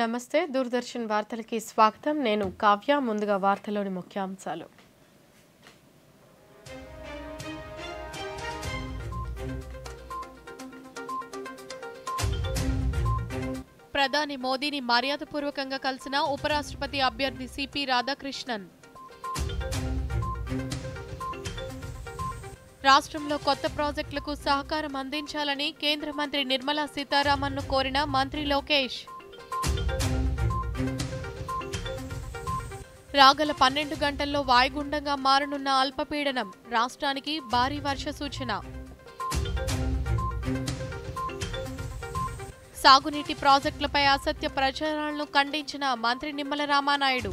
నమస్తే దూరదర్శన్ వార్తలకి స్వాగతం నేను కావ్య ముందుగా వార్తలోని ముఖ్యాంశాలు ప్రధాని మోదీని మర్యాదపూర్వకంగా కలిసిన ఉపరాష్ట్రపతి అభ్యర్థి సిపి రాధాకృష్ణన్ రాష్ట్రంలో కొత్త ప్రాజెక్టులకు సహకారం అందించాలని కేంద్ర మంత్రి నిర్మలా సీతారామన్ను కోరిన మంత్రి లోకేష్ రాగల 12 గంటల్లో వాయుగుండంగా మారనున్న అల్పపీడనం రాష్ట్రానికి భారీ వర్ష సూచన సాగునీటి ప్రాజెక్టులపై అసత్య ప్రచారాలను ఖండించిన మంత్రి నిమ్మల రామానాయుడు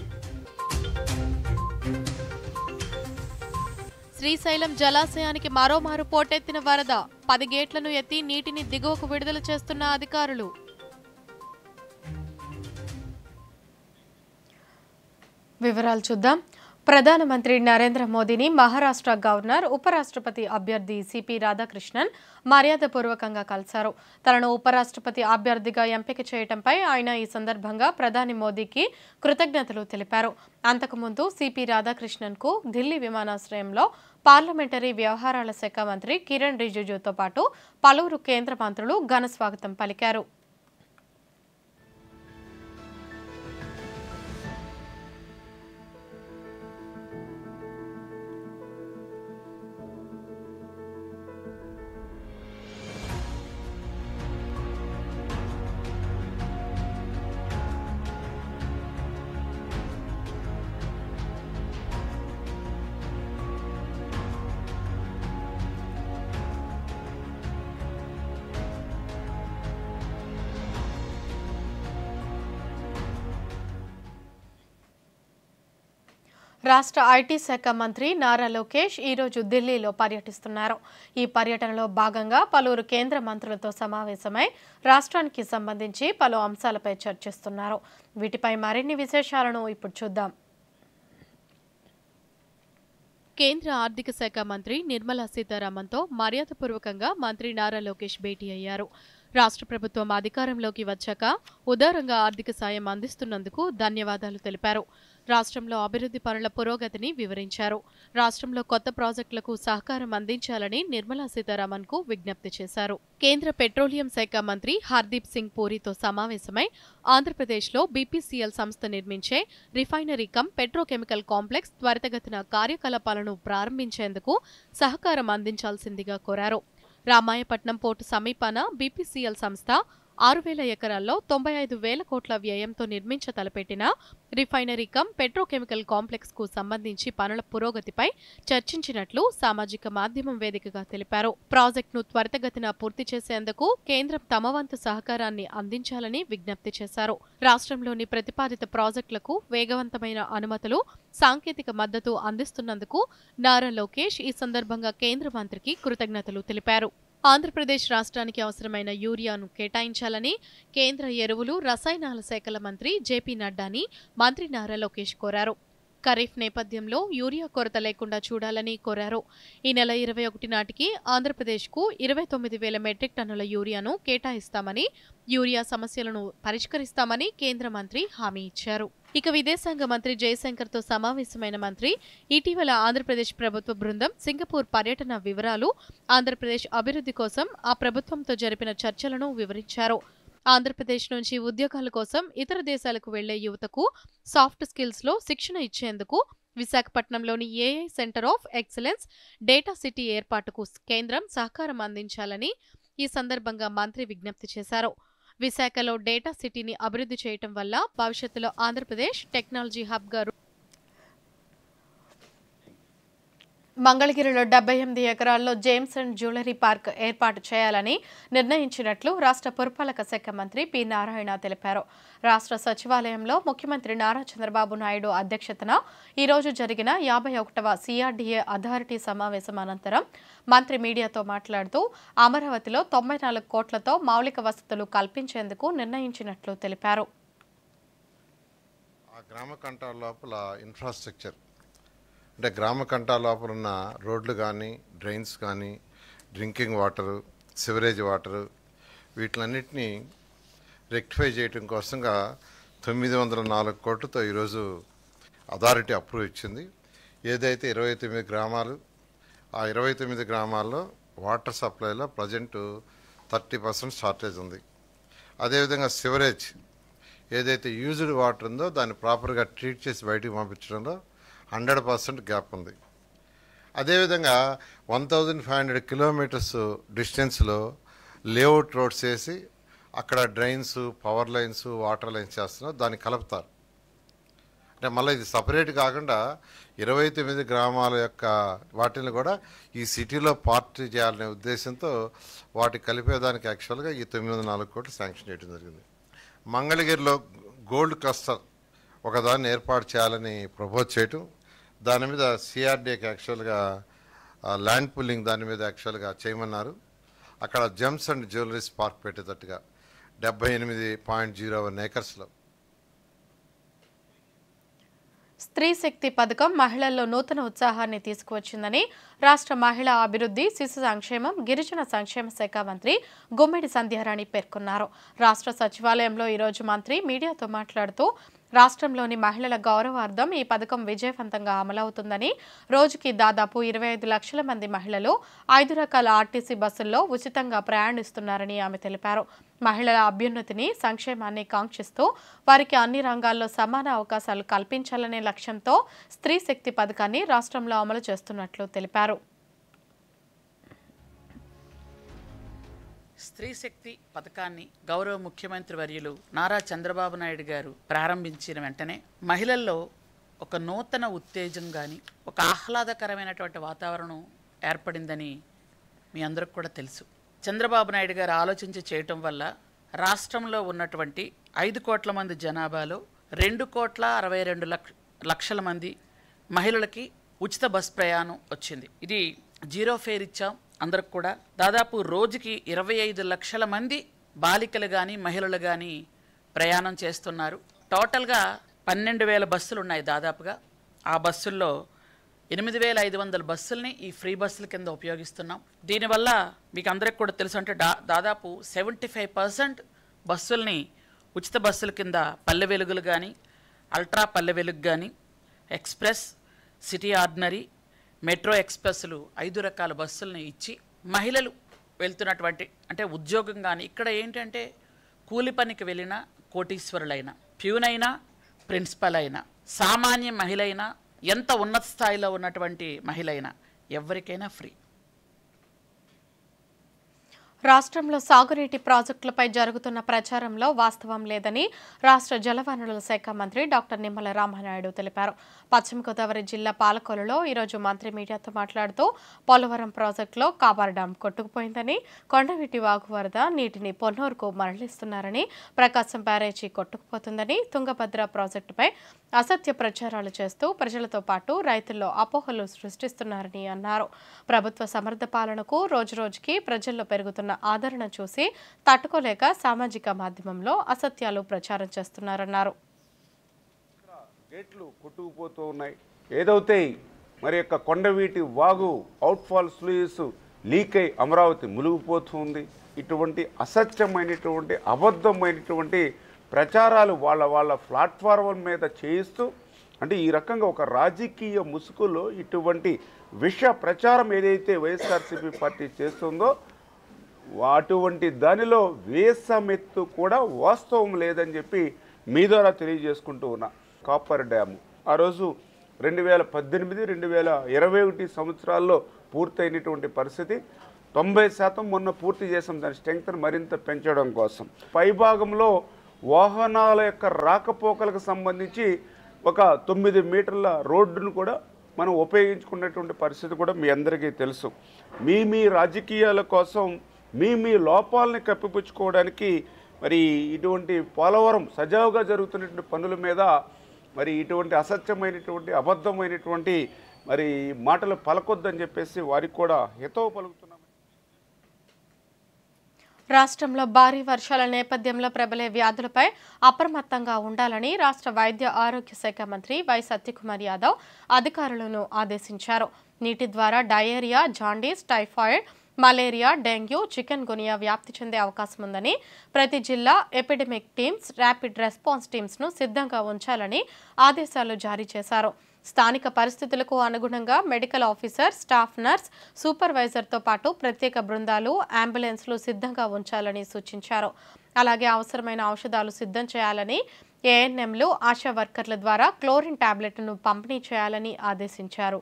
శ్రీశైలం జలాశయానికి మరోమారు పోటెత్తిన వరద 10 గేట్లను ఎత్తి నీటిని దిగువకు విడుదల చేస్తున్న అధికారులు వివరాలు చూద్దాం. ప్రధానమంత్రి నరేంద్ర మోదీని మహారాష్ట్ర గవర్నర్ ఉపరాష్ట్రపతి అభ్యర్థి సిపి రాధాకృష్ణన్ మర్యాదపూర్వకంగా కలిశారు. తనను ఉపరాష్ట్రపతి అభ్యర్థిగా ఎంపిక చేయడంపై ఆయన ఈ సందర్భంగా ప్రధాని మోదీకి కృతజ్ఞతలు తెలిపారు. అంతకుముందు సిపి రాధాకృష్ణన్కు ఢిల్లీ విమానాశ్రయంలో పార్లమెంటరీ వ్యవహారాల శాఖ మంత్రి కిరణ్ రిజిజుతో పాటు పలువురు కేంద్ర మంత్రులు ఘన స్వాగతం పలికారు. రాష్ట్ర ఐటీ శాఖ మంత్రి నారా లోకేష్ ఈరోజు ఢిల్లీలో పర్యటిస్తున్నారు. ఈ పర్యటనలో భాగంగా పలువురు కేంద్ర మంత్రులతో సమావేశమై రాష్ట్రానికి సంబంధించి పలు అంశాలపై చర్చిస్తున్నారు. వీటిపై మరిన్ని విశేషాలను ఇప్పుడు చూద్దాం. కేంద్ర ఆర్థిక శాఖ మంత్రి నిర్మలా సీతారామన్తో మర్యాదపూర్వకంగా మంత్రి నారా లోకేష్ భేటీ అయ్యారు. రాష్ట్ర ప్రభుత్వం అధికారంలోకి వచ్చాక ఉదారంగా ఆర్థిక సాయం అందిస్తున్నందుకు ధన్యవాదాలు తెలిపారు. రాష్ట్రంలో అభివృద్ధి పనుల పురోగతిని వివరించారు. రాష్ట్రంలో కొత్త ప్రాజెక్టులకు సహకారం అందించాలని నిర్మలా సీతారామన్కు విజ్ఞప్తి చేశారు. కేంద్ర పెట్రోలియం శాఖ మంత్రి హర్దీప్ సింగ్ పూరితో సమావేశమై ఆంధ్రప్రదేశ్లో బీపీసీఎల్ సంస్థ నిర్మించే రిఫైనరీ కమ్ పెట్రోకెమికల్ కాంప్లెక్స్ త్వరితగతిన కార్యకలాపాలను ప్రారంభించేందుకు సహకారం అందించాల్సిందిగా కోరారు. రామాయపట్నం పోర్టు సమీపాన బీపీసీఎల్ సంస్థ 6,000 ఎకరాల్లో 95,000 కోట్ల వ్యయంతో నిర్మించ తలపెట్టిన రిఫైనరీ కమ్ పెట్రోకెమికల్ కాంప్లెక్స్ కు సంబంధించి పనుల పురోగతిపై చర్చించినట్లు సామాజిక మాధ్యమం వేదికగా తెలిపారు. ప్రాజెక్టును త్వరితగతిన పూర్తి చేసేందుకు కేంద్రం తమ వంతు సహకారాన్ని అందించాలని విజ్ఞప్తి చేశారు. రాష్ట్రంలోని ప్రతిపాదిత ప్రాజెక్టులకు వేగవంతమైన అనుమతులు, సాంకేతిక మద్దతు అందిస్తున్నందుకు నారా లోకేష్ ఈ సందర్భంగా కేంద్ర మంత్రికి కృతజ్ఞతలు తెలిపారు. ఆంధ్రప్రదేశ్ రాష్ట్రానికి అవసరమైన యూరియాను కేటాయించాలని కేంద్ర ఎరువులు, రసాయనాల శాఖల మంత్రి జేపీ నడ్డాని మంత్రి నారా లోకేష్ కోరారు. ఖరీఫ్ నేపథ్యంలో యూరియా కొరత లేకుండా చూడాలని కోరారు. ఈ నెల 21 నాటికి ఆంధ్రప్రదేశ్కు 29,000 మెట్రిక్ టన్నుల యూరియాను కేటాయిస్తామని, యూరియా సమస్యలను పరిష్కరిస్తామని కేంద్ర మంత్రి హామీ ఇచ్చారు. ఇక విదేశాంగ మంత్రి జయశంకర్తో సమావేశమైన మంత్రి ఇటీవల ఆంధ్రప్రదేశ్ ప్రభుత్వ బృందం సింగపూర్ పర్యటన వివరాలు, ఆంధ్రప్రదేశ్ అభివృద్ధి కోసం ఆ ప్రభుత్వంతో జరిపిన చర్చలను వివరించారు. ఆంధ్రప్రదేశ్ నుంచి ఉద్యోగాల కోసం ఇతర దేశాలకు వెళ్లే యువతకు సాఫ్ట్ స్కిల్స్ లో శిక్షణ ఇచ్చేందుకు విశాఖపట్నంలోని AI center of excellence data city ఏర్పాటుకు కేంద్రం సహకారం అందించాలని ఈ సందర్భంగా మంత్రి విజ్ఞప్తి చేశారు. విశాఖలో డేటా సిటీని అభివృద్ధి చేయటం వల్ల భవిష్యత్తులో ఆంధ్రప్రదేశ్ టెక్నాలజీ హబ్గా మంగళగిరిలో 78 ఎకరాల్లో జేమ్స్ అండ్ జ్యువెలరీ పార్క్ ఏర్పాటు చేయాలని నిర్ణయించినట్లు రాష్ట్ర పురపాలక శాఖ మంత్రి పి నారాయణ తెలిపారు. రాష్ట్ర సచివాలయంలో ముఖ్యమంత్రి నారా చంద్రబాబు నాయుడు అధ్యక్షతన ఈరోజు జరిగిన 51వ సిఆర్డీఏ అథారిటీ సమావేశం అనంతరం మంత్రి మీడియాతో మాట్లాడుతూ అమరావతిలో 94 కోట్లతో మౌలిక వసతులు కల్పించేందుకు నిర్ణయించినట్లు తెలిపారు. గ్రామ కంటాల లోపల ఇన్ఫ్రాస్ట్రక్చర్ అంటే గ్రామ కంటాల లోపల ఉన్న రోడ్లు కానీ, డ్రైన్స్ కానీ, డ్రింకింగ్ వాటరు, సివరేజ్ వాటరు వీటిలన్నిటినీ రెక్టిఫై చేయడం కోసంగా 904 కోట్లతో ఈరోజు అథారిటీ అప్రూవ్ ఇచ్చింది. ఏదైతే 29 గ్రామాలు, ఆ 29 గ్రామాల్లో వాటర్ సప్లైలో ప్రజెంట్ 30% షార్టేజ్ ఉంది. అదేవిధంగా సివరేజ్ ఏదైతే యూజ్డ్ వాటర్ ఉందో దాన్ని ప్రాపర్గా ట్రీట్ చేసి బయటికి పంపించడంలో 100% గ్యాప్ ఉంది. అదేవిధంగా 1500 కిలోమీటర్స్ డిస్టెన్స్లో లేఅవుట్ రోడ్స్ వేసి అక్కడ drains, power lines, water lines చేస్తున్నారు, దాన్ని కలుపుతారు. అంటే మళ్ళీ ఇది సపరేట్ కాకుండా 29 గ్రామాల యొక్క వాటిని కూడా ఈ సిటీలో పార్ట్ చేయాలనే ఉద్దేశంతో వాటి కలిపేదానికి యాక్చువల్గా ఈ 904 కోట్లు శాంక్షన్ చేయడం జరిగింది. మంగళగిరిలో గోల్డ్ క్లస్టర్ ఒకదాన్ని ఏర్పాటు చేయాలని ప్రపోజ్ చేయటం, దాని మీద సిఆర్డీకి యాక్చువల్గా ల్యాండ్ పుల్లింగ్ దాని మీద యాక్చువల్గా చేయమన్నారు. అక్కడ జెమ్స్ అండ్ జ్యువెలరీస్ పార్క్ పెట్టేటట్టుగా 78.01 ఏకర్స్లో. స్త్రీ శక్తి పథకం మహిళల్లో నూతన ఉత్సాహాన్ని తీసుకువచ్చిందని రాష్ట్ర మహిళా అభివృద్ధి, శిశు సంక్షేమం, గిరిజన సంక్షేమ శాఖ మంత్రి గుమ్మిడి సంధ్యారాణి పేర్కొన్నారు. రాష్ట్ర సచివాలయంలో ఈరోజు మంత్రి మీడియాతో మాట్లాడుతూ రాష్ట్రంలోని మహిళల గౌరవార్థం ఈ పథకం విజయవంతంగా అమలవుతుందని, రోజుకి దాదాపు 25 లక్షల మంది మహిళలు 5 రకాల ఆర్టీసీ బస్సుల్లో ఉచితంగా ప్రయాణిస్తున్నారని ఆమె తెలిపారు. మహిళల అభ్యున్నతిని, సంక్షేమాన్ని కాంక్షిస్తూ వారికి అన్ని రంగాల్లో సమాన అవకాశాలు కల్పించాలనే లక్ష్యంతో స్త్రీ శక్తి పథకాన్ని రాష్ట్రంలో అమలు చేస్తున్నట్లు తెలిపారు. స్త్రీ శక్తి పథకాన్ని గౌరవ ముఖ్యమంత్రి వర్యులు నారా చంద్రబాబు నాయుడు గారు ప్రారంభించిన వెంటనే మహిళల్లో ఒక నూతన ఉత్తేజం కానీ, ఒక ఆహ్లాదకరమైనటువంటి వాతావరణం ఏర్పడిందని మీ అందరికి కూడా తెలుసు. చంద్రబాబు నాయుడు గారు ఆలోచించి చేయటం వల్ల రాష్ట్రంలో ఉన్నటువంటి 5 కోట్ల మంది జనాభాలో 2,62 లక్షల మంది మహిళలకి ఉచిత బస్ ప్రయాణం వచ్చింది. ఇది జీరో ఫేర్ ఇచ్చాం అందరికి కూడా. దాదాపు రోజుకి 25 లక్షల మంది బాలికలు కానీ, మహిళలు కానీ ప్రయాణం చేస్తున్నారు. టోటల్గా 12,000 బస్సులు ఉన్నాయి దాదాపుగా. ఆ బస్సుల్లో 8,500 బస్సుల్ని ఈ ఫ్రీ బస్సుల కింద ఉపయోగిస్తున్నాం. దీనివల్ల మీకు అందరికి కూడా తెలుసు, అంటే దాదాపు 75% బస్సుల్ని ఉచిత బస్సుల కింద పల్లె వెలుగులు కానీ, అల్ట్రా పల్లె వెలుగు కానీ, ఎక్స్ప్రెస్, సిటీ ఆర్డినరీ, మెట్రో ఎక్స్ప్రెస్లు 5 రకాల బస్సులను ఇచ్చి మహిళలు వెళ్తున్నటువంటి, అంటే ఉద్యోగం కానీ, ఇక్కడ ఏంటంటే కూలి పనికి వెళ్ళిన కోటీశ్వరులైనా, ప్యూన్ అయినా, ప్రిన్సిపల్ అయినా, సామాన్య మహిళ అయినా, ఎంత ఉన్నత స్థాయిలో ఉన్నటువంటి మహిళ అయినా, ఎవరికైనా ఫ్రీ. రాష్ట్రంలో సాగునీటి ప్రాజెక్టులపై జరుగుతున్న ప్రచారంలో వాస్తవం లేదని రాష్ట్ర జలవనరుల శాఖ మంత్రి డాక్టర్ నిమ్మల రామానాయుడు తెలిపారు. పశ్చిమ గోదావరి జిల్లా పాలకొల్లులో ఈరోజు మంత్రి మీడియాతో మాట్లాడుతూ పోలవరం ప్రాజెక్టులో కాబార్ డ్యాం కొట్టుకుపోయిందని, కొండవీటి వాగు వరద నీటిని పొన్నూరుకు మరలిస్తున్నారని, ప్రకాశం బ్యారేజీ కొట్టుకుపోతుందని, తుంగభద్ర ప్రాజెక్టుపై అసత్య ప్రచారాలు చేస్తూ ప్రజలతో పాటు రైతుల్లో అపోహలు సృష్టిస్తున్నారని అన్నారు. ప్రభుత్వ సమర్థ పాలనకు రోజురోజుకి ప్రజల్లో పెరుగుతున్న ఆదరణ చూసి తట్టుకోలేక సామాజిక మాధ్యమంలో అసత్యాలు ప్రచారం చేస్తున్నారన్నారు. గేట్లు కొట్టుకుపోతూ ఉన్నాయి. ఏదైతే మరి యొక్క Kondaveeti Vagu outfall sluice leak అయి అమరావతి మునిగిపోతుంది. ఇటువంటి అసత్యమైనటువంటి, అబద్ధమైనటువంటి ప్రచారాలు వాళ్ళ ప్లాట్ఫారం మీద చేయిస్తూ, అంటే ఈ రకంగా ఒక రాజకీయ ముసుగులో ఇటువంటి విష ప్రచారం ఏదైతే వైఎస్ఆర్సీపీ పార్టీ చేస్తుందో అటువంటి దానిలో వేసమెత్తు కూడా వాస్తవం లేదని చెప్పి మీ ద్వారా తెలియజేసుకుంటూ ఉన్నా. కాపర్ డ్యాము ఆ రోజు 2018, 2021 సంవత్సరాల్లో పూర్తయినటువంటి పరిస్థితి. 90% మొన్న పూర్తి చేసాం. దాని స్ట్రెంగ్త్ని మరింత పెంచడం కోసం పైభాగంలో వాహనాల యొక్క రాకపోకలకు సంబంధించి ఒక 9 మీటర్ల రోడ్డును కూడా మనం ఉపయోగించుకున్నటువంటి పరిస్థితి కూడా మీ అందరికీ తెలుసు. మీ రాజకీయాల కోసం మీ లోపాలని కప్పిపుచ్చుకోవడానికి మరి ఇటువంటి పోలవరం సజావుగా జరుగుతున్నటువంటి పనుల మీద మరి ఇటువంటి అసత్యమైనటువంటి, అబద్ధమైనటువంటి మరి మాటలు పలకొద్దని చెప్పేసి వారికి కూడా హితవు పలుకుతున్నాం. రాష్ట్రంలో భారీ వర్షాల నేపథ్యంలో ప్రబలే వ్యాధులపై అప్రమత్తంగా ఉండాలని రాష్ట్ర వైద్య ఆరోగ్య శాఖ మంత్రి వై సత్యకుమార్ యాదవ్ అధికారులను ఆదేశించారు. నీటి ద్వారా diarrhoea, jaundice, typhoid, malaria, dengue, chikungunya వ్యాప్తి చెందే అవకాశం ఉందని ప్రతి జిల్లా ఎపిడెమిక్ టీమ్స్, ర్యాపిడ్ రెస్పాన్స్ టీమ్స్ను సిద్ధంగా ఉంచాలని ఆదేశాలు జారీ చేశారు. స్థానిక పరిస్థితులకు అనుగుణంగా మెడికల్ ఆఫీసర్, స్టాఫ్ నర్స్, సూపర్వైజర్తో పాటు ప్రత్యేక బృందాలు, అంబులెన్స్లు సిద్ధంగా ఉంచాలని సూచించారు. అలాగే అవసరమైన ఔషధాలు సిద్ధం చేయాలని, ఏఎన్ఎంలు, ఆశా వర్కర్ల ద్వారా క్లోరిన్ టాబ్లెట్లను పంపిణీ చేయాలని ఆదేశించారు.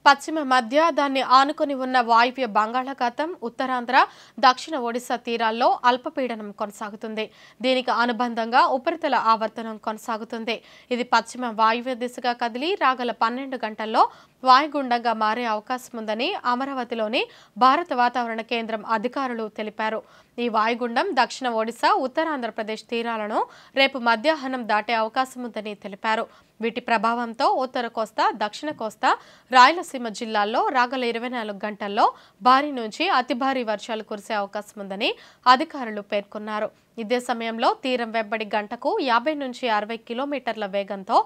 పశ్చిమ మధ్య దాన్ని ఆనుకొని ఉన్న వాయువ్య బంగాళాఖాతం, ఉత్తరాంధ్ర, దక్షిణ ఒడిశా తీరాల్లో అల్పపీడనం కొనసాగుతుంది. దీనికి అనుబంధంగా ఉపరితల ఆవర్తనం కొనసాగుతుంది. ఇది పశ్చిమ వాయువ్య దిశగా కదిలి రాగల 12 గంటల్లో వాయుగుండంగా మారే అవకాశం ఉందని అమరావతిలోని భారత వాతావరణ కేంద్రం అధికారులు తెలిపారు. ఈ వాయుగుండం దక్షిణ ఒడిశా, ఉత్తరాంధ్రప్రదేశ్ తీరాలను రేపు మధ్యాహ్నం దాటే అవకాశం ఉందని తెలిపారు. వీటి ప్రభావంతో ఉత్తర కోస్తా, దక్షిణ కోస్తా, రాయలసీమ జిల్లాల్లో రాగల 24 గంటల్లో భారీ నుంచి అతి భారీ వర్షాలు కురిసే అవకాశం ఉందని అధికారులు పేర్కొన్నారు. ఇదే సమయంలో తీరం వెంబడి గంటకు 50 నుంచి 60 కిలోమీటర్ల వేగంతో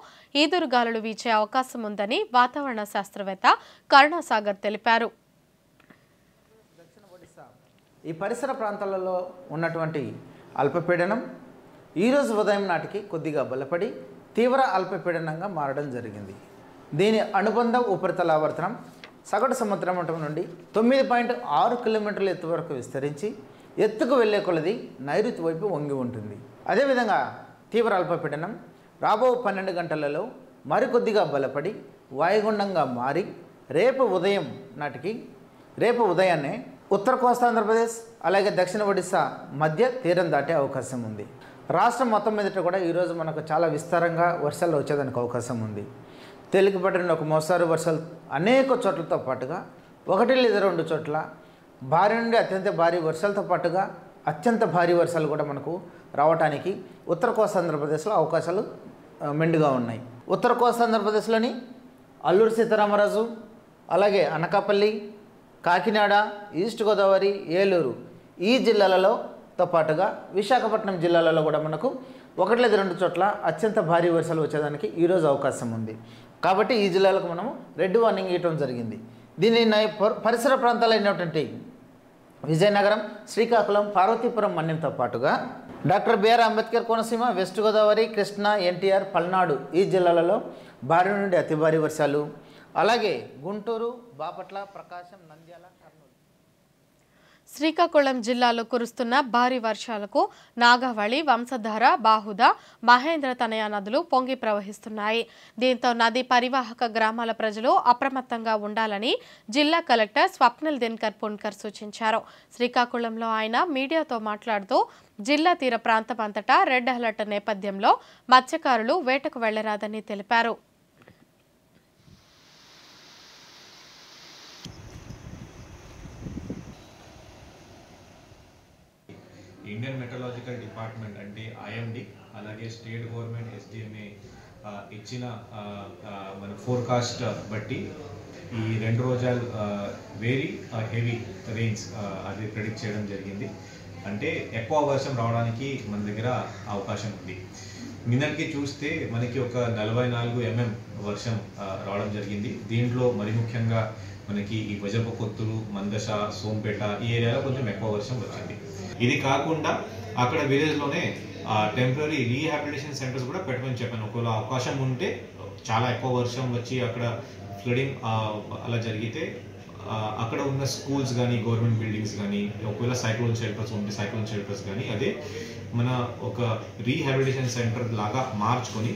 ఈదురుగాలులు వీచే అవకాశం ఉందని వాతావరణ శాస్త్రవేత్త కరుణాసాగర్ తెలిపారు. ఈ పరిసర ప్రాంతాలలో ఉన్నటువంటి అల్పపీడనం ఈరోజు ఉదయం నాటికి కొద్దిగా బలపడి తీవ్ర అల్పపీడనంగా మారడం జరిగింది. దీని అనుబంధ ఉపరితల ఆవర్తనం సగటు సముద్ర మట్టం నుండి 9.6 కిలోమీటర్ల ఎత్తు వరకు విస్తరించి ఎత్తుకు వెళ్లే కొలది నైరుతి వైపు వంగి ఉంటుంది. అదేవిధంగా తీవ్ర అల్పపీడనం రాబో 12 గంటలలో మరికొద్దిగా బలపడి వాయుగుండంగా మారి రేపు ఉదయాన్నే ఉత్తర కోస్తా ఆంధ్రప్రదేశ్ అలాగే దక్షిణ ఒడిశా మధ్య తీరం దాటే అవకాశం ఉంది. రాష్ట్రం మొత్తం మీదట కూడా ఈరోజు మనకు చాలా విస్తారంగా వర్షాలు వచ్చేదానికి అవకాశం ఉంది. తేలికపాటి ఒక మోస్తారు వర్షాలు అనేక చోట్లతో పాటుగా 1 లేదా 2 చోట్ల భారీ నుండి అత్యంత భారీ వర్షాలతో పాటుగా అత్యంత భారీ వర్షాలు కూడా మనకు రావడానికి ఉత్తర కోస్తా ఆంధ్రప్రదేశ్లో అవకాశాలు మెండుగా ఉన్నాయి. ఉత్తర కోస్తా ఆంధ్రప్రదేశ్లోని అల్లూరు సీతారామరాజు, అలాగే అనకాపల్లి, కాకినాడ, ఈస్ట్ గోదావరి, ఏలూరు ఈ జిల్లాలతో పాటుగా విశాఖపట్నం జిల్లాలలో కూడా మనకు 1 లేదా 2 చోట్ల అత్యంత భారీ వర్షాలు వచ్చేదానికి ఈరోజు అవకాశం ఉంది. కాబట్టి ఈ జిల్లాలకు మనము రెడ్ వార్నింగ్ ఇవ్వడం జరిగింది. దీని పరిసర ప్రాంతాలైనటువంటి విజయనగరం, శ్రీకాకుళం, పార్వతీపురం, మన్యంతో పాటుగా doctor BR Ambedkar Konaseema, west Godavari, Krishna, NTR, Palnadu ఈ జిల్లాలలో భారీ నుండి అతి భారీ వర్షాలు, అలాగే గుంటూరు, బాపట్ల, ప్రకాశం, నంద్యాల, కర్నూలు. శ్రీకాకుళం జిల్లాలో కురుస్తున్న భారీ వర్షాలకు నాగావళి, వంశధార, బాహుద, మహేంద్ర తనయ నదులు పొంగి ప్రవహిస్తున్నాయి. దీంతో నది పరివాహక గ్రామాల ప్రజలు అప్రమత్తంగా ఉండాలని జిల్లా కలెక్టర్ స్వప్నిల్ దినకర్ పున్కర్ సూచించారు. శ్రీకాకుళంలో ఆయన మీడియాతో మాట్లాడుతూ జిల్లా తీర ప్రాంతం అంతటా రెడ్ అలర్ట్ నేపథ్యంలో మత్స్యకారులు వేటకు వెళ్లరాదని తెలిపారు. ఇండియన్ మెట్రలాజికల్ డిపార్ట్మెంట్ అంటే ఐఎండి అలాగే స్టేట్ గవర్నమెంట్ ఎస్డిఎంఏ ఇచ్చిన మన ఫోర్కాస్ట్ బట్టి ఈ 2 రోజులు వెరీ హెవీ రెయిన్స్ అది ప్రెడిక్ట్ చేయడం జరిగింది. అంటే ఎక్కువ వర్షం రావడానికి మన దగ్గర అవకాశం ఉంది. నిన్నటికి చూస్తే మనకి ఒక 44 mm వర్షం రావడం జరిగింది. దీంట్లో మరి ముఖ్యంగా మనకి ఈ వజప కొత్తూరు, మందస, సోంపేట ఈ ఏరియాలో కొంచెం ఎక్కువ వర్షం వచ్చింది. ఇది కాకుండా అక్కడ విలేజ్లోనే టెంపరీ రీహాబిలిటేషన్ సెంటర్స్ కూడా పెట్టమని చెప్పాను. ఒకవేళ అవకాశం ఉంటే చాలా ఎక్కువ వర్షం వచ్చి అక్కడ ఫ్లడింగ్ అలా జరిగితే అక్కడ ఉన్న స్కూల్స్ కానీ, గవర్నమెంట్ బిల్డింగ్స్ కానీ, ఒకవేళ సైక్లోన్ షెల్టర్స్ ఉంటే సైక్లోన్ షెల్టర్స్ కానీ అదే మన ఒక రీహాబిలిటేషన్ సెంటర్ లాగా మార్చుకొని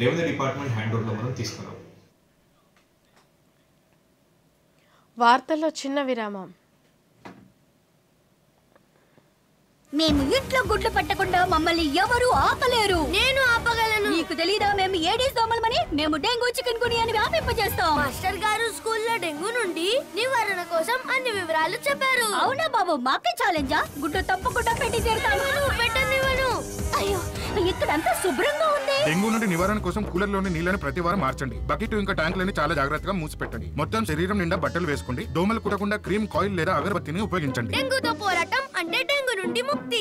రెవెన్యూ డిపార్ట్మెంట్ హ్యాండ్ ఓవర్లో మనం తీసుకున్నాం. వార్తల్లో చిన్న విరామం. మేము ఇంట్లో గుడ్లు పెట్టకుండా మమ్మల్ని ఎవరు ఆపలేరు. నేను ఆపగలను. నీకు తెలీదా మేము ఏడీస్ దోమలమని? మేము డెంగూ, చికెన్ గునియా అని వ్యాపింపజేస్తాం. మాస్టర్ గారు స్కూల్లో డెంగూ నుండి నివారణ కోసం అన్ని వివరాలు చెప్పారు. అవునా బాబు, మాకే ఛాలెంజా? గుడ్డు తప్పకుండా పెట్టి తీరుతాను. పెట్టనివ్వను. అయ్యో ఇక్కడంతా శుభ్రంగా ఉంది. డెంగూ నుండి నివారణ కోసం కూలర్లోని నీళ్లను ప్రతి వారం మార్చండి. బకెట్ ఇంకా ట్యాంకులని చాలా జాగ్రత్తగా మూసిపెట్టండి. మొత్తం శరీరం నిండా బట్టలు వేసుకోండి. దోమలు కుట్టకుండా క్రీమ్, కాయిల్ లేదా అగరబత్తిని ఉపయోగించండి. డెంగూతో పోరాటం అంటే డెంగూ నుండి ముక్తి.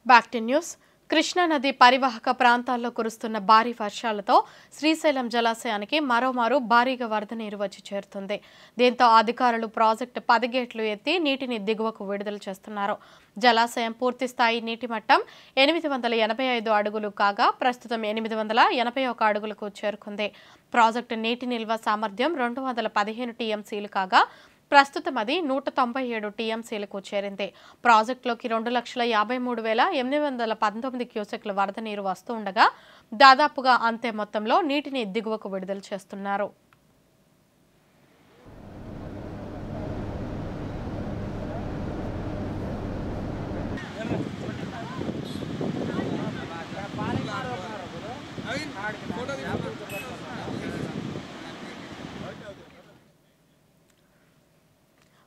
Back to news. కృష్ణా నది పరివాహక ప్రాంతాల్లో కురుస్తున్న భారీ వర్షాలతో శ్రీశైలం జలాశయానికి మరోమారు భారీగా వరద నీరు వచ్చి చేరుతుంది. దీంతో అధికారులు ప్రాజెక్టు 10 గేట్లు ఎత్తి నీటిని దిగువకు విడుదల చేస్తున్నారు. జలాశయం పూర్తి స్థాయి నీటి మట్టం 885 అడుగులు కాగా ప్రస్తుతం 881 అడుగులకు చేరుకుంది. ప్రాజెక్టు నీటి నిల్వ సామర్థ్యం 215 టీఎంసీలు కాగా ప్రస్తుతం అది 197 టీఎంసీలకు చేరింది. ప్రాజెక్టులోకి 2,53,819 క్యూసెక్ల వరద నీరు వస్తూ ఉండగా దాదాపుగా అంతే మొత్తంలో నీటిని దిగువకు విడుదల చేస్తున్నారు.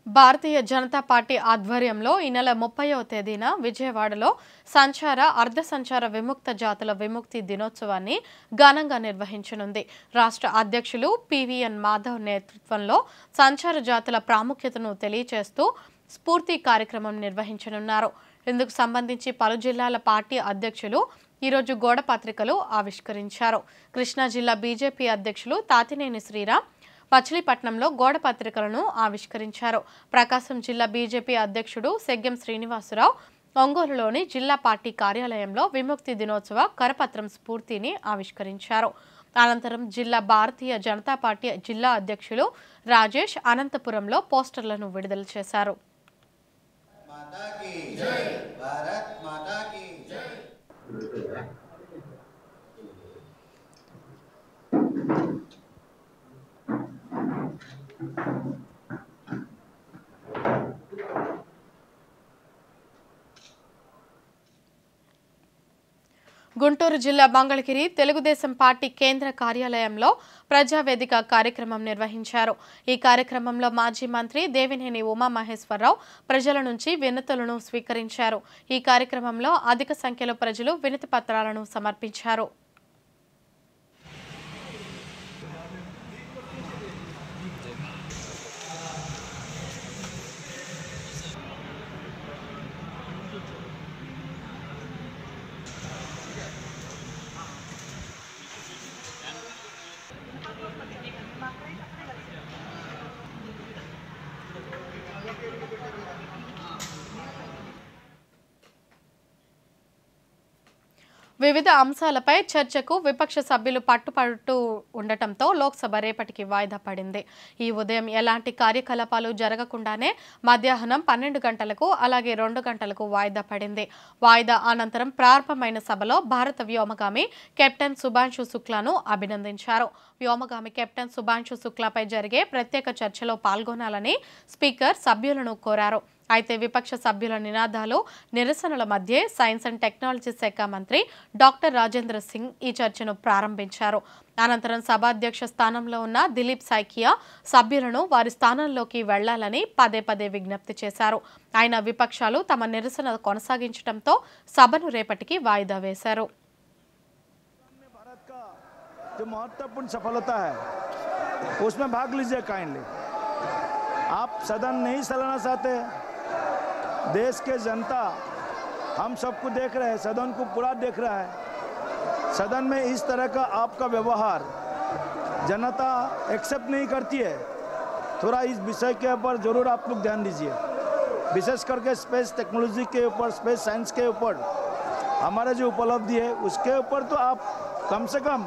భారతీయ జనతా పార్టీ ఆధ్వర్యంలో ఈ నెల 30వ తేదీన విజయవాడలో సంచార అర్ధ సంచార విముక్త జాతుల విముక్తి దినోత్సవాన్ని ఘనంగా నిర్వహించనుంది. రాష్ట్ర అధ్యక్షులు పివిఎన్ మాధవ్ నేతృత్వంలో సంచార జాతుల ప్రాముఖ్యతను తెలియజేస్తూ స్ఫూర్తి కార్యక్రమం నిర్వహించనున్నారు. ఇందుకు సంబంధించి పలు జిల్లాల పార్టీ అధ్యక్షులు ఈరోజు గోడ పత్రికలు ఆవిష్కరించారు. కృష్ణా జిల్లా బీజేపీ అధ్యక్షులు తాతినేని శ్రీరామ్ మచిలీపట్నంలో గోడ పత్రికలను ఆవిష్కరించారు. ప్రకాశం జిల్లా బీజేపీ అధ్యక్షుడు సెగ్గెం శ్రీనివాసరావు ఒంగోలులోని జిల్లా పార్టీ కార్యాలయంలో విముక్తి దినోత్సవ కరపత్రం స్ఫూర్తిని ఆవిష్కరించారు. అనంతరం జిల్లా భారతీయ జనతా పార్టీ జిల్లా అధ్యక్షులు రాజేష్ అనంతపురంలో పోస్టర్లను విడుదల చేశారు. గుంటూరు జిల్లా మంగళగిరి తెలుగుదేశం పార్టీ కేంద్ర కార్యాలయంలో ప్రజావేదిక కార్యక్రమం నిర్వహించారు. ఈ కార్యక్రమంలో మాజీ మంత్రి దేవినేని ఉమామహేశ్వరరావు ప్రజల నుంచి వినతులను స్వీకరించారు. ఈ కార్యక్రమంలో అధిక సంఖ్యలో ప్రజలు వినతి పత్రాలను సమర్పించారు. వివిధ అంశాలపై చర్చకు విపక్ష సభ్యులు పట్టుపడుతూ ఉండటంతో లోక్సభ రేపటికి వాయిదా పడింది. ఈ ఉదయం ఎలాంటి కార్యకలాపాలు జరగకుండానే మధ్యాహ్నం 12 గంటలకు అలాగే 2 గంటలకు వాయిదా పడింది. వాయిదా అనంతరం ప్రారంభమైన సభలో భారత వ్యోమగామి కెప్టెన్ సుభాంశు శుక్లాను అభినందించారు. వ్యోమగామి కెప్టెన్ సుభాంశు శుక్లాపై జరిగే ప్రత్యేక చర్చలో పాల్గొనాలని స్పీకర్ సభ్యులను కోరారు. అయితే విపక్ష సభ్యుల నినాదాలు నిరసనల మధ్య సైన్స్ అండ్ టెక్నాలజీ శాఖ మంత్రి డాక్టర్ రాజేంద్ర సింగ్ ఈ చర్చను ప్రారంభించారు. అనంతరం సభాధ్యక్ష స్థానంలో ఉన్న దిలీప్ సైకియా సభ్యులను వారి స్థానంలోకి వెళ్లాలని పదే పదే విజ్ఞప్తి చేశారు. ఆయన విపక్షాలు తమ నిరసన కొనసాగించడంతో సభను రేపటికి వాయిదా వేశారు. जो महत्वपूर्ण सफलता है उसमें भाग लीजिए काइंडली। आप सदन नहीं चलाना चाहते, देश के जनता हम सबको देख रहे हैं, सदन को पूरा देख रहा है। सदन में इस तरह का आपका व्यवहार जनता एक्सेप्ट नहीं करती है। थोड़ा इस विषय के ऊपर जरूर आप लोग ध्यान दीजिए, विशेष करके स्पेस टेक्नोलॉजी के ऊपर, स्पेस साइंस के ऊपर हमारा जो उपलब्धि है उसके ऊपर तो आप कम से कम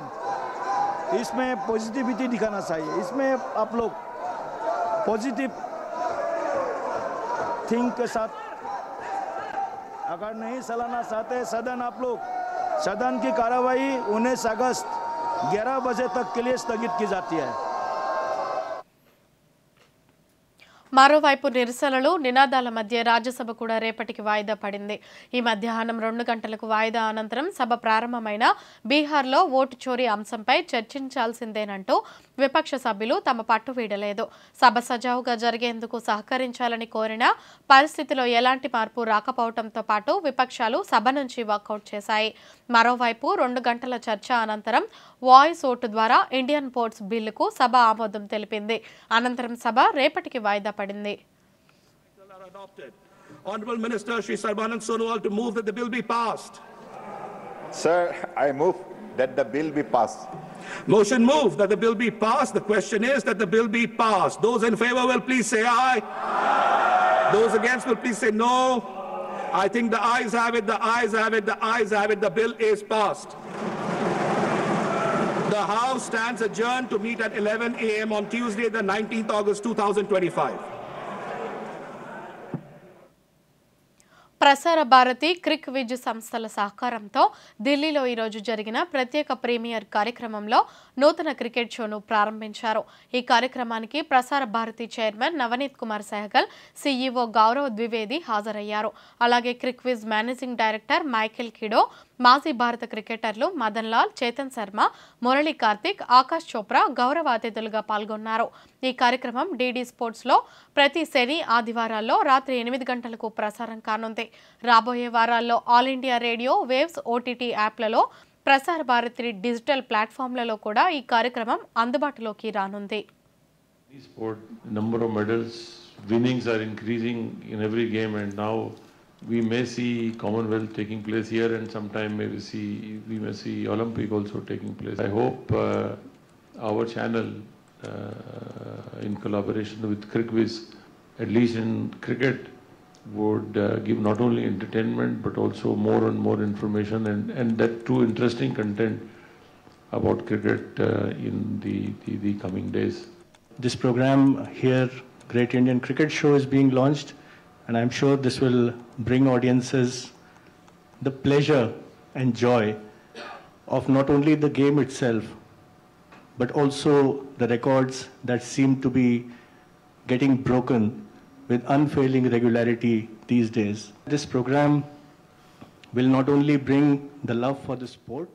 इसमें पॉजिटिविटी दिखाना चाहिए। इसमें आप लोग पॉजिटिव थिंक के साथ अगर नहीं चलाना चाहते सदन, आप लोग सदन की कार्रवाई 19 अगस्त 11 बजे तक के लिए स्थगित की जाती है। మరోవైపు నిరసనలు నినాదాల మధ్య రాజ్యసభ కూడా రేపటికి వాయిదా పడింది. ఈ మధ్యాహ్నం 2 గంటలకు వాయిదా అనంతరం సభ ప్రారంభమైన బీహార్లో ఓటు చోరీ అంశంపై చర్చించాల్సిందేనంటూ విపక్ష సభ్యులు తమ పట్టు వీడలేదు. సభ సజావుగా జరిగేందుకు సహకరించాలని కోరిన పరిస్థితిలో ఎలాంటి మార్పు రాకపోవడంతో పాటు విపక్షాలు సభ నుంచి వాకౌట్ చేశాయి. మరోవైపు 2 గంటల చర్చ అనంతరం వాయిస్ ఓటు ద్వారా ఇండియన్ పోర్ట్స్ బిల్లుకు సభ ఆమోదం తెలిపింది. అనంతరం సభ రేపటికి వాయిదా పడింది. Honorable Minister Shri Sarbanand Sonowal to move that the bill be passed. Sir, I move that the bill be passed. Motion moved that the bill be passed. The question is that the bill be passed. Those in favor will please say aye. Those against will please say no. I think the ayes have it, the ayes have it, the ayes have it. The bill is passed. The House stands adjourned to meet at 11 a.m. on Tuesday, the 19th August 2025. Prasar Bharati Crick విజ్ సంస్థల సహకారంతో ఢిల్లీలో ఈరోజు జరిగిన ప్రత్యేక premier కార్యక్రమంలో నూతన cricket షోను ప్రారంభించారు. ఈ కార్యక్రమానికి ప్రసార భారతి చైర్మన్ నవనీత్ కుమార్ సెహగల్, సీఈఓ గౌరవ్ ద్వివేది హాజరయ్యారు. అలాగే CricViz managing director Michael Kido, మాజీ భారత క్రికెటర్లు మదన్ లాల్, చేతన్ శర్మ, మురళీ కార్తిక్, ఆకాష్ చోప్రా గౌరవ అతిథులుగా పాల్గొన్నారు. ఈ కార్యక్రమం డీడీ స్పోర్ట్స్లో ప్రతి శని ఆదివారాల్లో రాత్రి 8 గంటలకు ప్రసారం కానుంది. రాబోయే వారాల్లో all India radio, Waves, OTT యాప్లలో, ప్రసార భారతి డిజిటల్ ప్లాట్ఫామ్లలో కూడా ఈ కార్యక్రమం అందుబాటులోకి రానుంది. Number of medals, winnings are increasing in every game, and now we may see Commonwealth taking place here, and sometime we may see Olympic also taking place. I hope our channel, in collaboration with CricViz, at least in cricket, would give not only entertainment but also more and more information and that too interesting content about cricket in the coming days. This program here, Great Indian Cricket Show, is being launched, and I'm sure this will bring audiences the pleasure and joy of not only the game itself but also the records that seem to be getting broken with unfailing regularity these days. This program will not only bring the love for the sport.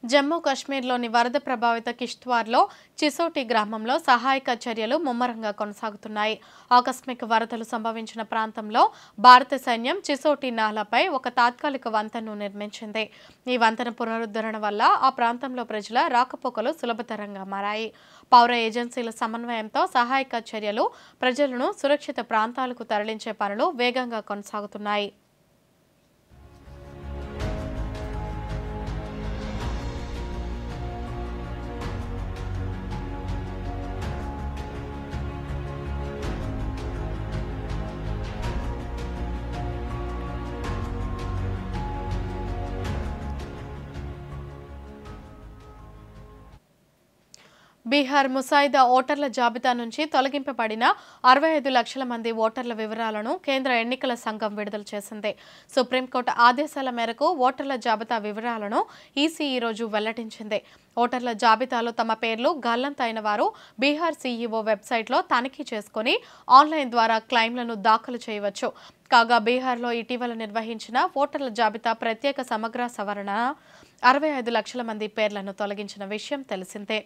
Jammu కాశ్మీర్లోని వరద ప్రభావిత కిష్త్వార్లో చిసోటి గ్రామంలో సహాయక చర్యలు ముమ్మరంగా కొనసాగుతున్నాయి. ఆకస్మిక వరదలు సంభవించిన ప్రాంతంలో భారత సైన్యం చిసోటి నాలాపై ఒక తాత్కాలిక వంతెనను నిర్మించింది. ఈ వంతెన పునరుద్ధరణ వల్ల ఆ ప్రాంతంలో ప్రజల రాకపోకలు సులభతరంగా మారాయి. పౌర ఏజెన్సీల సమన్వయంతో సహాయక చర్యలు, ప్రజలను సురక్షిత ప్రాంతాలకు తరలించే పనులు వేగంగా కొనసాగుతున్నాయి. బీహార్ ముసాయిదా ఓటర్ల జాబితా నుంచి తొలగింపబడిన 65 లక్షల మంది ఓటర్ల వివరాలను కేంద్ర ఎన్నికల సంఘం విడుదల చేసింది. సుప్రీంకోర్టు ఆదేశాల మేరకు ఓటర్ల జాబితా వివరాలను ఈసీ ఈ రోజు వెల్లడించింది. ఓటర్ల జాబితాలో తమ పేర్లు గల్లంతైన వారు బీహార్ సీఈఓ వెబ్సైట్లో తనిఖీ చేసుకుని ఆన్లైన్ ద్వారా క్లెయిమ్లను దాఖలు చేయవచ్చు. కాగా బీహార్లో ఇటీవల నిర్వహించిన ఓటర్ల జాబితా ప్రత్యేక సమగ్ర సవరణ 65 లక్షల మంది పేర్లను తొలగించిన విషయం తెలిసిందే.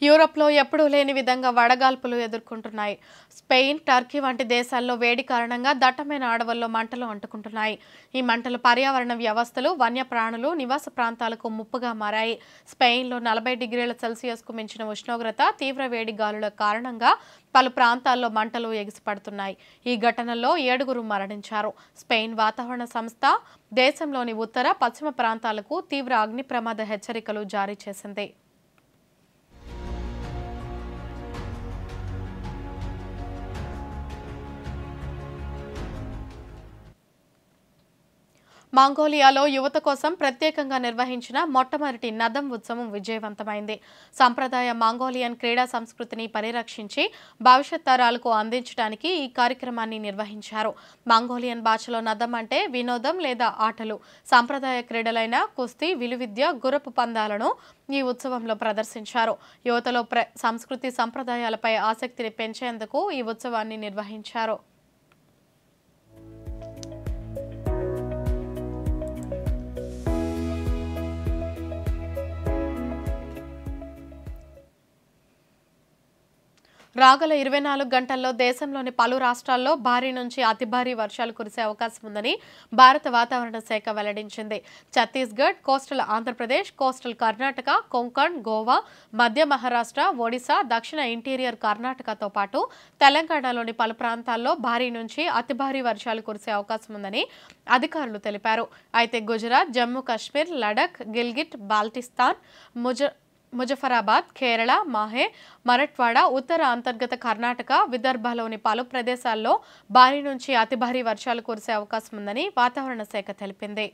యూరప్లో ఎప్పుడూ లేని విధంగా వడగాల్పులు ఎదుర్కొంటున్నాయి. స్పెయిన్, టర్కీ వంటి దేశాల్లో వేడి కారణంగా దట్టమైన అడవుల్లో మంటలు అంటుకుంటున్నాయి. ఈ మంటలు పర్యావరణ వ్యవస్థలు, వన్యప్రాణులు, నివాస ప్రాంతాలకు ముప్పుగా మారాయి. స్పెయిన్లో 40 డిగ్రీల సెల్సియస్కు మించిన ఉష్ణోగ్రత, తీవ్ర వేడి గాలుల కారణంగా పలు ప్రాంతాల్లో మంటలు ఎగిసిపడుతున్నాయి. ఈ ఘటనలో 7 మరణించారు. స్పెయిన్ వాతావరణ సంస్థ దేశంలోని ఉత్తర, పశ్చిమ ప్రాంతాలకు తీవ్ర అగ్ని ప్రమాద హెచ్చరికలు జారీ చేసింది. మంగోలియాలో యువత కోసం ప్రత్యేకంగా నిర్వహించిన మొట్టమొదటి నదం ఉత్సవం విజయవంతమైంది. సంప్రదాయ మంగోలియన్ క్రీడా సంస్కృతిని పరిరక్షించి భవిష్యత్ తరాలకు అందించడానికి ఈ కార్యక్రమాన్ని నిర్వహించారు. మంగోలియన్ భాషలో నదం అంటే వినోదం లేదా ఆటలు. సంప్రదాయ క్రీడలైన కుస్తీ, విలువిద్య, గుర్రపు పందాలను ఈ ఉత్సవంలో ప్రదర్శించారు. యువతలో సంస్కృతి సంప్రదాయాలపై ఆసక్తిని పెంచేందుకు ఈ ఉత్సవాన్ని నిర్వహించారు. రాగల 24 గంటల్లో దేశంలోని పలు రాష్ట్రాల్లో భారీ నుంచి అతి భారీ వర్షాలు కురిసే అవకాశం ఉందని భారత వాతావరణ శాఖ వెల్లడించింది. ఛత్తీస్గఢ్, కోస్టల్ ఆంధ్రప్రదేశ్, కోస్టల్ కర్ణాటక, కొంకణ్, గోవా, మధ్య మహారాష్ట్ర, ఒడిశా, దక్షిణ ఇంటీరియర్ కర్ణాటకతో పాటు తెలంగాణలోని పలు ప్రాంతాల్లో భారీ నుంచి అతి భారీ వర్షాలు కురిసే అవకాశం ఉందని అధికారులు తెలిపారు. అయితే గుజరాత్, జమ్మూ కాశ్మీర్, లడఖ్, గిల్గిట్, బాల్టిస్తాన్, ముజఫరాబాద్, కేరళ, మాహే, మరఠ్వాడ, ఉత్తర అంతర్గత కర్ణాటక, విదర్భలోని పలు ప్రదేశాల్లో భారీ నుంచి అతి భారీ వర్షాలు కురిసే అవకాశం ఉందని వాతావరణ శాఖ తెలిపింది.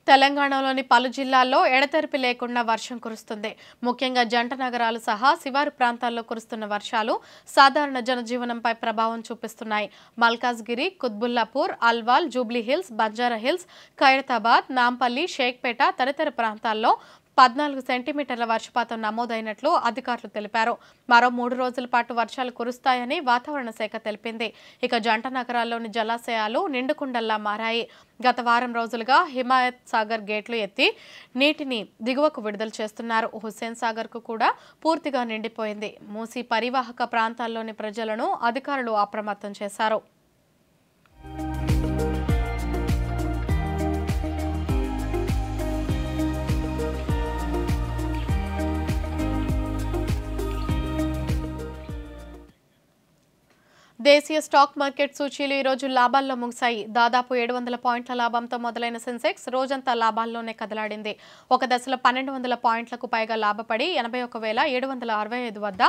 తెలంగాణలోని పలు జిల్లాల్లో ఎడతెరిపి లేకుండా వర్షం కురుస్తుంది. ముఖ్యంగా జంట నగరాలు సహా శివారు ప్రాంతాల్లో కురుస్తున్న వర్షాలు సాధారణ జనజీవనంపై ప్రభావం చూపిస్తున్నాయి. మల్కాజ్గిరి, కుత్బుల్లాపూర్, అల్వాల్, జూబ్లీహిల్స్, బంజారాహిల్స్, ఖైరతాబాద్, నాంపల్లి, షేక్పేట తదితర ప్రాంతాల్లో 14 సెంటీమీటర్ల వర్షపాతం నమోదైనట్లు అధికారులు తెలిపారు. మరో 3 రోజుల పాటు వర్షాలు కురుస్తాయని వాతావరణ శాఖ తెలిపింది. ఇక జంట నగరాల్లోని జలాశయాలు నిండుకుండల్లా మారాయి. గత వారం రోజులుగా హిమాయత్ సాగర్ గేట్లు ఎత్తి నీటిని దిగువకు విడుదల చేస్తున్నారు. హుస్సేన్ సాగర్ కు కూడా పూర్తిగా నిండిపోయింది. మూసీ పరివాహక ప్రాంతాల్లోని ప్రజలను అధికారులు అప్రమత్తం చేశారు. దేశీయ స్టాక్ మార్కెట్ సూచీలు ఈ రోజు లాభాల్లో ముగిశాయి. దాదాపు 700 పాయింట్ల లాభంతో మొదలైన సెన్సెక్స్ రోజంతా లాభాల్లోనే కదలాడింది. ఒక దశలో 1200 పాయింట్లకు పైగా లాభపడి 81,765 వద్ద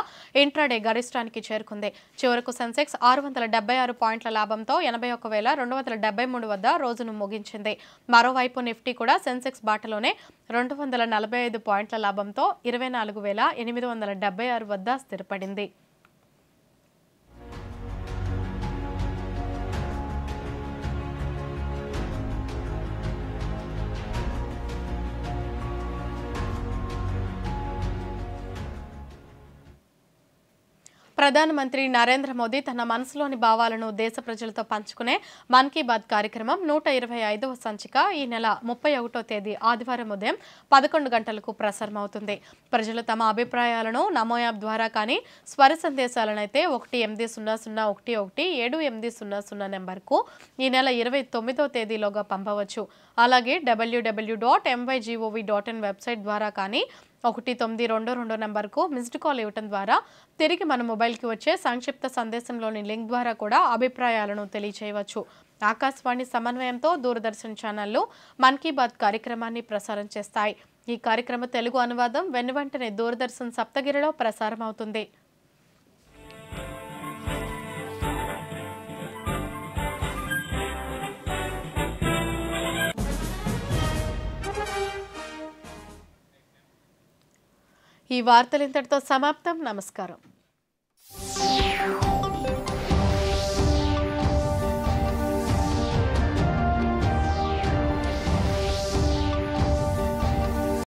ఇంట్రాడే గరిష్టానికి చేరుకుంది. చివరకు సెన్సెక్స్ 676 పాయింట్ల లాభంతో 81,273 వద్ద రోజును ముగించింది. మరోవైపు నిఫ్టీ కూడా సెన్సెక్స్ బాటలోనే 245 పాయింట్ల లాభంతో 24,876 వద్ద స్థిరపడింది. ప్రధానమంత్రి నరేంద్ర మోదీ తన మనసులోని భావాలను దేశ ప్రజలతో పంచుకునే మన్ కీ బాత్ కార్యక్రమం 125వ సంచిక ఈ నెల 31వ తేదీ ఆదివారం ఉదయం 11 గంటలకు ప్రసారమవుతుంది. ప్రజలు తమ అభిప్రాయాలను నమో యాప్ ద్వారా కానీ స్వర సందేశాలనైతే 18001178000 నెంబర్కు ఈ నెల 29వ తేదీలోగా పంపవచ్చు. అలాగే www.mygov.in వెబ్సైట్ ద్వారా కానీ 1922 నెంబర్కు మిస్డ్ కాల్ ఇవ్వటం ద్వారా తిరిగి మన మొబైల్కి వచ్చే సంక్షిప్త సందేశంలోని లింక్ ద్వారా కూడా అభిప్రాయాలను తెలియచేయవచ్చు. ఆకాశవాణి సమన్వయంతో దూరదర్శన్ ఛానళ్లు మన్ కీ బాత్ కార్యక్రమాన్ని ప్రసారం చేస్తాయి. ఈ కార్యక్రమ తెలుగు అనువాదం వెనువెంటనే దూరదర్శన్ సప్తగిరిలో ప్రసారం అవుతుంది. ఈ వార్తలు ఇంతటితో సమాప్తం. నమస్కారం.